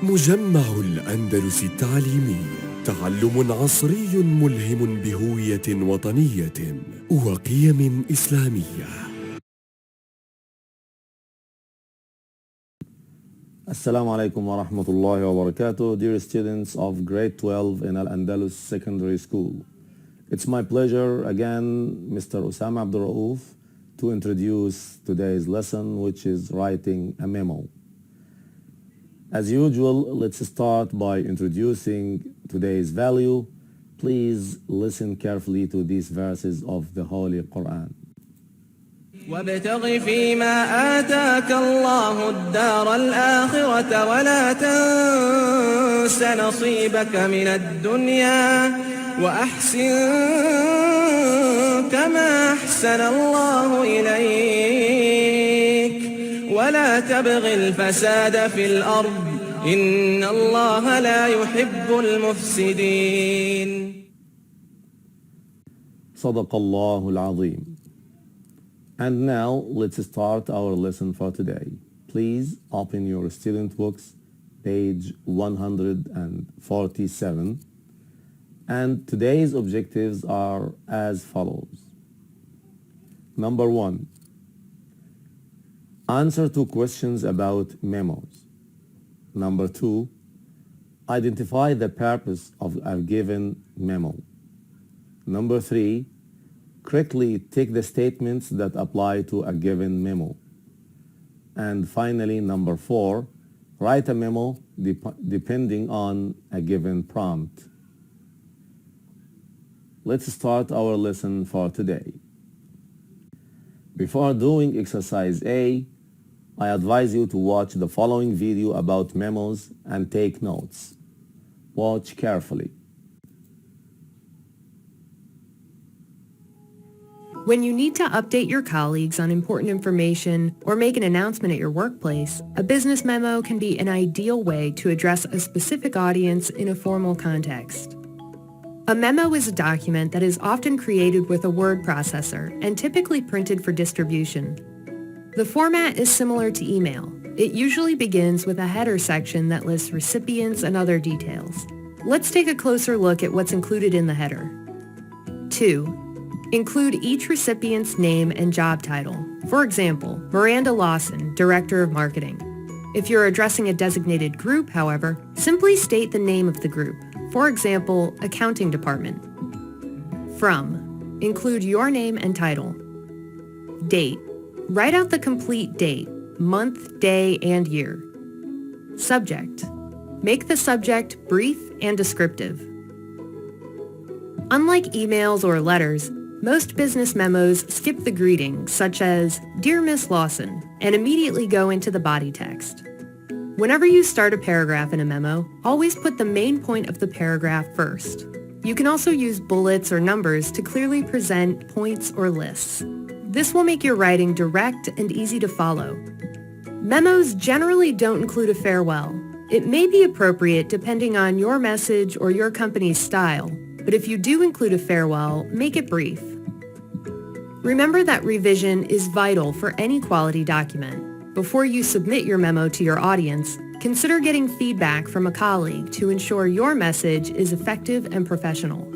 مجمع الأندلس التعليمي، تعلم عصري ملهم بهوية وطنية وقيم إسلامية. Assalamu alaikum wa rahmatullahi wa barakatuh, dear students of grade 12 in Al-Andalus Secondary School. It's my pleasure again, Mr. Osama Abdul Rauf, to introduce today's lesson, which is writing a memo. As usual, let's start by introducing today's value. Please listen carefully to these verses of the Holy Quran. وابتغ فيما آتاك الله الدار الآخرة ولا تنس نصيبك من الدنيا وأحسن كما أحسن الله إليك ولا تبغ الفساد في الأرض إن الله لا يحب المفسدين. صدق الله العظيم. And now let's start our lesson for today. Please open your student books, page 147. And today's objectives are as follows. Number 1. Answer 2 questions about memos. Number 2. Identify the purpose of a given memo. Number 3. Correctly take the statements that apply to a given memo. And finally, number 4, write a memo depending on a given prompt. Let's start our lesson for today. Before doing exercise A, I advise you to watch the following video about memos and take notes. Watch carefully. When you need to update your colleagues on important information or make an announcement at your workplace, a business memo can be an ideal way to address a specific audience in a formal context. A memo is a document that is often created with a word processor and typically printed for distribution. The format is similar to email. It usually begins with a header section that lists recipients and other details. Let's take a closer look at what's included in the header. 2. Include each recipient's name and job title. For example, Miranda Lawson, Director of Marketing. If you're addressing a designated group, however, simply state the name of the group. For example, Accounting Department. From. Include your name and title. Date. Write out the complete date, month, day, and year. Subject. Make the subject brief and descriptive. Unlike emails or letters, most business memos skip the greeting, such as, Dear Miss Lawson, and immediately go into the body text. Whenever you start a paragraph in a memo, always put the main point of the paragraph first. You can also use bullets or numbers to clearly present points or lists. This will make your writing direct and easy to follow. Memos generally don't include a farewell. It may be appropriate depending on your message or your company's style, but if you do include a farewell, make it brief. Remember that revision is vital for any quality document. Before you submit your memo to your audience, consider getting feedback from a colleague to ensure your message is effective and professional.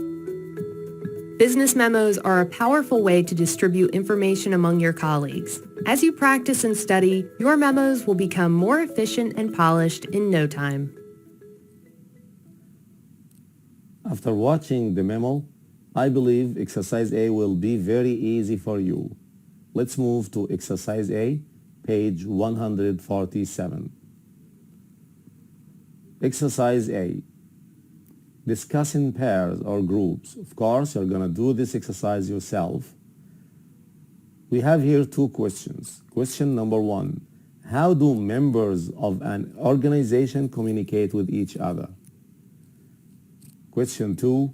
Business memos are a powerful way to distribute information among your colleagues. As you practice and study, your memos will become more efficient and polished in no time. After watching the memo, I believe exercise A will be very easy for you. Let's move to exercise A, page 147. Exercise A. Discuss in pairs or groups. Of course, you're going to do this exercise yourself. We have here 2 questions. Question number 1. How do members of an organization communicate with each other? Question 2.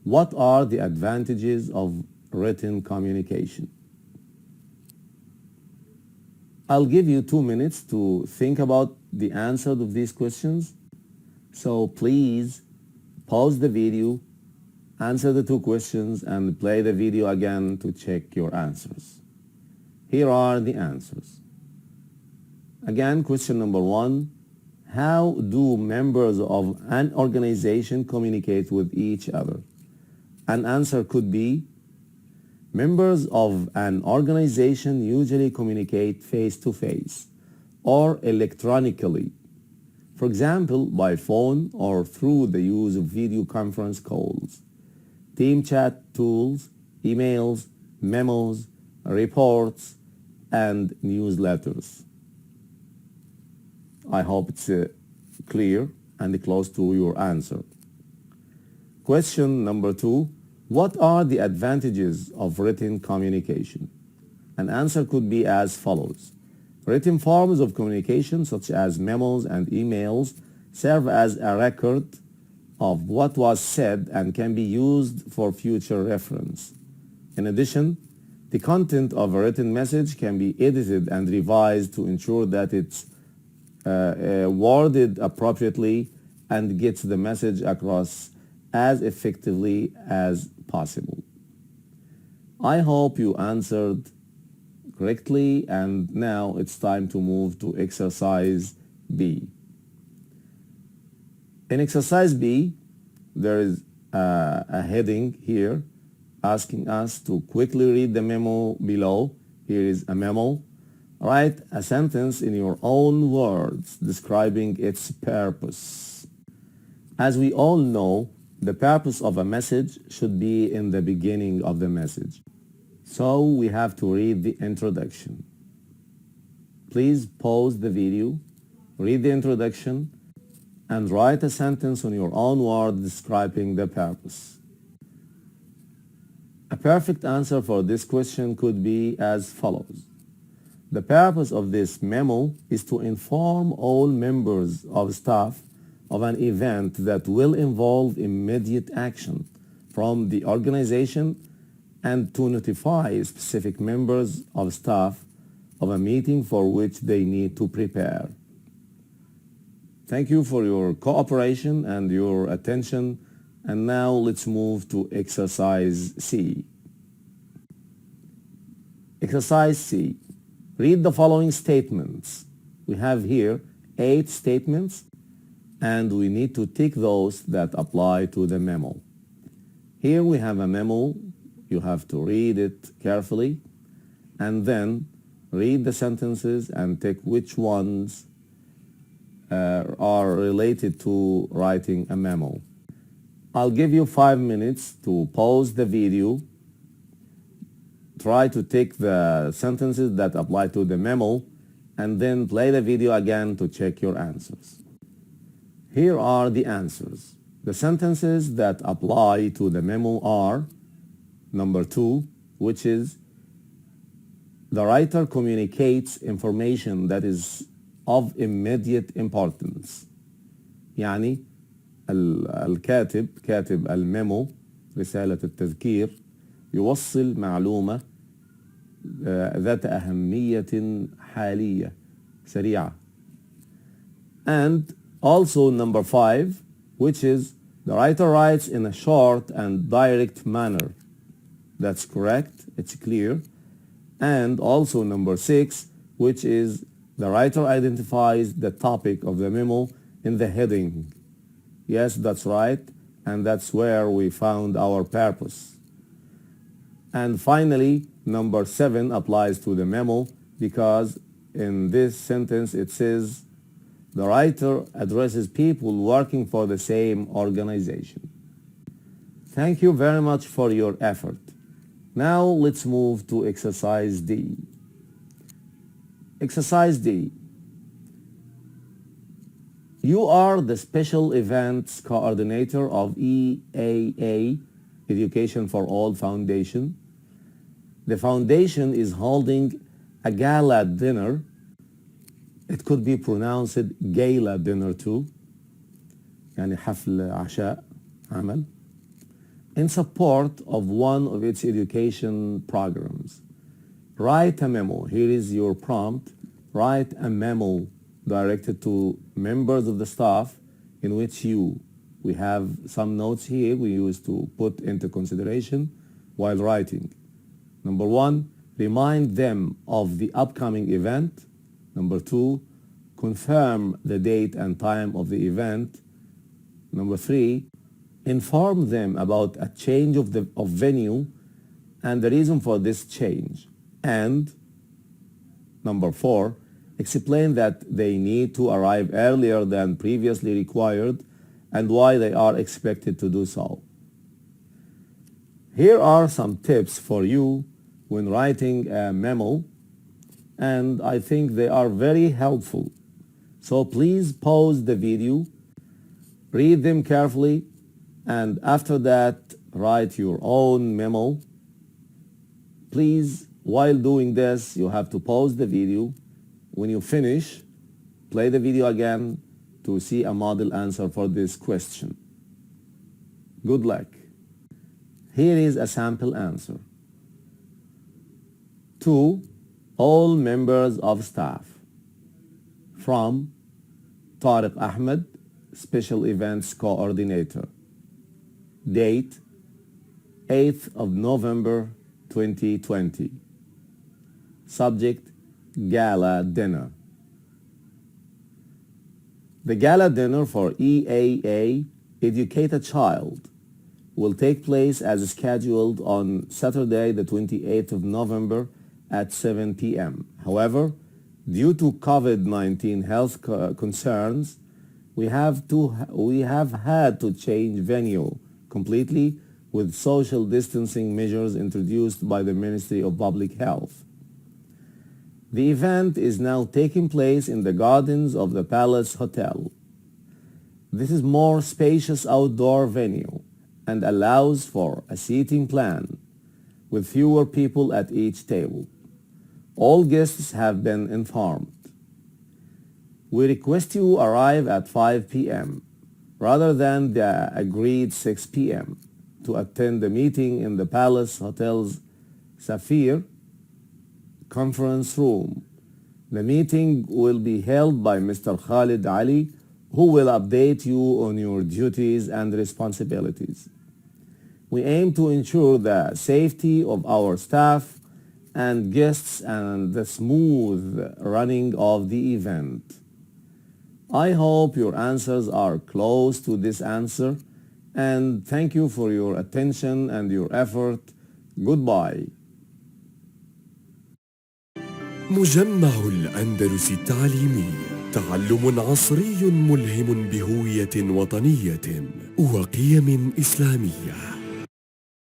What are the advantages of written communication? I'll give you 2 minutes to think about the answer of these questions. So please pause the video, answer the 2 questions, and play the video again to check your answers. Here are the answers. Again, question number 1. How do members of an organization communicate with each other? An answer could be, members of an organization usually communicate face-to-face or electronically. For example, by phone or through the use of video conference calls, team chat tools, emails, memos, reports, and newsletters. I hope it's clear and close to your answer. Question number 2. What are the advantages of written communication? An answer could be as follows. Written forms of communication such as memos and emails serve as a record of what was said and can be used for future reference. In addition, the content of a written message can be edited and revised to ensure that it's worded appropriately and gets the message across as effectively as possible. I hope you answered correctly, and now it's time to move to exercise B. In exercise B, there is a heading here asking us to quickly read the memo below. Here is a memo. Write a sentence in your own words describing its purpose. As we all know, the purpose of a message should be in the beginning of the message. So we have to read the introduction. Please pause the video, read the introduction, and write a sentence in your own words describing the purpose. A perfect answer for this question could be as follows. The purpose of this memo is to inform all members of staff of an event that will involve immediate action from the organization and to notify specific members of staff of a meeting for which they need to prepare. Thank you for your cooperation and your attention, and now let's move to exercise C. Exercise C. Read the following statements. We have here 8 statements, and we need to tick those that apply to the memo. Here we have a memo. You have to read it carefully and then read the sentences and tick which ones are related to writing a memo. I'll give you 5 minutes to pause the video. Try to tick the sentences that apply to the memo and then play the video again to check your answers. Here are the answers. The sentences that apply to the memo are number 2, which is the writer communicates information that is of immediate importance. يعني الكاتب كاتب الميمو رسالة التذكير يوصل معلومة ذات أهمية حالية سريعة. And also number 5, which is the writer writes in a short and direct manner. That's correct, it's clear. And also number 6, which is the writer identifies the topic of the memo in the heading. Yes, that's right, and that's where we found our purpose. And finally, number 7 applies to the memo because in this sentence it says the writer addresses people working for the same organization. Thank you very much for your effort. Now let's move to exercise D. Exercise D. You are the Special Events Coordinator of EAA, Education for All Foundation. The foundation is holding a gala dinner. It could be pronounced gala dinner too. يعني حفل عشاء عمل. In support of one of its education programs. Write a memo. Here is your prompt. Write a memo directed to members of the staff in which we have some notes here we used to put into consideration while writing. Number 1, remind them of the upcoming event. Number 2, confirm the date and time of the event. Number 3, inform them about a change of venue and the reason for this change. And number 4, explain that they need to arrive earlier than previously required and why they are expected to do so. Here are some tips for you when writing a memo, and I think they are very helpful. So please pause the video, read them carefully, and after that write your own memo. Please, while doing this, you have to pause the video. When you finish, play the video again to see a model answer for this question. Good luck. Here is a sample answer. To all members of staff. From Tariq Ahmed, Special Events Coordinator. Date 8th of November 2020. Subject Gala Dinner. The gala dinner for EAA, Educate a Child, will take place as scheduled on Saturday the 28th of November at 7 p.m. However, due to COVID-19 health concerns, we have had to change venue completely with social distancing measures introduced by the Ministry of Public Health. The event is now taking place in the gardens of the Palace Hotel. This is more spacious outdoor venue and allows for a seating plan with fewer people at each table. All guests have been informed. We request you arrive at 5 p.m. rather than the agreed 6 p.m. to attend the meeting in the Palace Hotel's Saphir conference room. The meeting will be held by Mr. Khalid Ali, who will update you on your duties and responsibilities. We aim to ensure the safety of our staff and guests and the smooth running of the event. I hope your answers are close to this answer, and thank you for your attention and your effort. Goodbye. مجمع الأندلس التعليمي، تعلم عصري ملهم بهوية وطنية وقيم إسلامية.